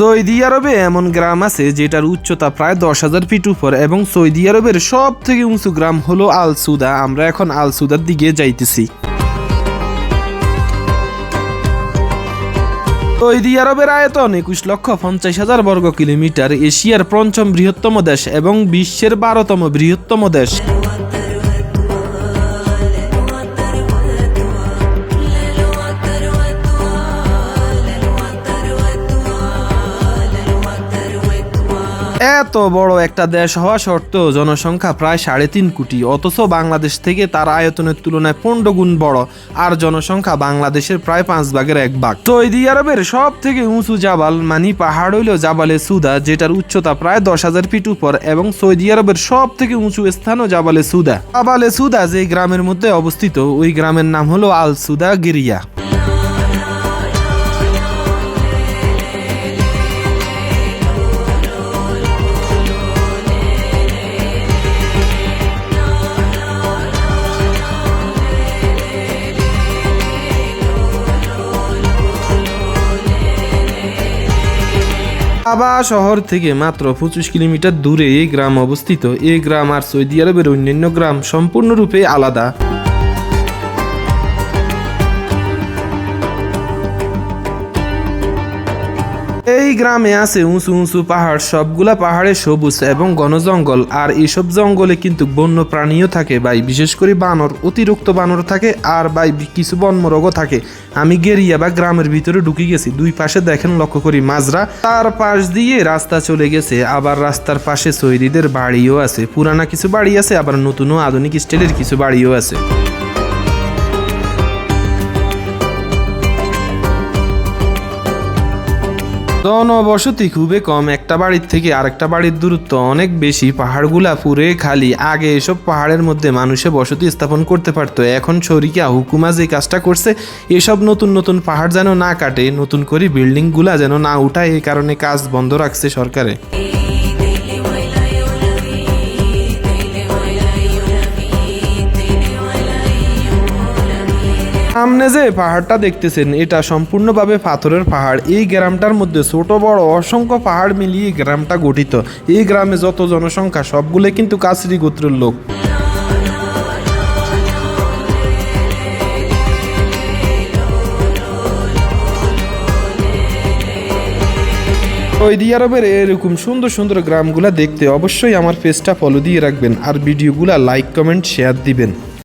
Saudi আরবে এমন গ্রাম আছে যেটার উচ্চতা প্রায় 10,000 ফিট উপর এবং সৌদি আরবের সব থেকে উঁচু গ্রাম হলো আল সুদা। আমরা এখন আল সুদার দিকে যাইতেছি। সৌদি আরবের আয়তন 21,50,000 বর্গ কিলোমিটার, এশিয়ার 5ম বৃহত্তম দেশ এবং বিশ্বের 12তম বৃহত্তম দেশ। এত বড় একটা দেশ হওয়া সত্ত্বেও জনসংখ্যা প্রায় 3.5 কোটি, অথচ বাংলাদেশ থেকে তার আয়তনের তুলনায় 15 গুণ বড়, আর জনসংখ্যা বাংলাদেশের প্রায় 5/1 সৌদি আরবের সব থেকে উঁচু জাবাল মানে পাহাড় হইল জাবালে সুদা, যেটার উচ্চতা প্রায় 10,000 ফিট উপর এবং সৌদি আরবের সব থেকে উঁচু স্থানও জাবালে সুদা। জাবালে সুদা যে গ্রামের মধ্যে অবস্থিত, ওই গ্রামের নাম হলো আল সুদা গিরিয়া। সাবা শহর থেকে মাত্র 25 কিলোমিটার দূরে এই গ্রাম অবস্থিত। এই গ্রাম আর সৌদি আরবের অন্যান্য গ্রাম সম্পূর্ণরূপে আলাদা। এই গ্রামে আছে উঁচু উঁচু পাহাড়, সবগুলা পাহাড়ে সবুজ এবং ঘন জঙ্গল, আর এইসব জঙ্গলে কিন্তু বন্য প্রাণীও থাকে ভাই, বিশেষ করে বানর, অতিরিক্ত বানর থাকে, আর ভাই কিছু বনমরগও থাকে। আমি গেরিয়া বা গ্রামের ভিতরে ঢুকে গেছি, দুই পাশে দেখেন লক্ষ্য করি মাজরা, তার পাশ দিয়ে রাস্তা চলে গেছে, আবার রাস্তার পাশে সৌদিদের বাড়িও আছে, পুরানা কিছু বাড়ি আছে, আবার নতুন ও আধুনিক স্টাইলের কিছু বাড়িও আছে। জনবসতি খুবই কম, একটা বাড়ির থেকে আরেকটা বাড়ির দূরত্ব অনেক বেশি, পাহাড়গুলা পুরে খালি। আগে এসব পাহাড়ের মধ্যে মানুষে বসতি স্থাপন করতে পারতো, এখন শরিকা হুকুমা যে কাজটা করছে, এসব নতুন নতুন পাহাড় যেন না কাটে, নতুন করে বিল্ডিংগুলা যেন না উঠায়, এই কারণে কাজ বন্ধ রাখছে সরকারে। সামনে যে পাহাড়টা দেখতেছেন, এটা সম্পূর্ণভাবে পাথরের পাহাড়। এই গ্রামটার মধ্যে ছোট বড় অসংখ্য পাহাড় মিলিয়ে গ্রামটা গঠিত। এই গ্রামে যত জনসংখ্যা সবগুলো কিন্তু কাছরি গোত্রের লোক। সৌদি আরবের এরকম সুন্দর সুন্দর গ্রামগুলা দেখতে অবশ্যই আমার পেজটা ফলো দিয়ে রাখবেন, আর ভিডিওগুলা লাইক কমেন্ট শেয়ার দিবেন।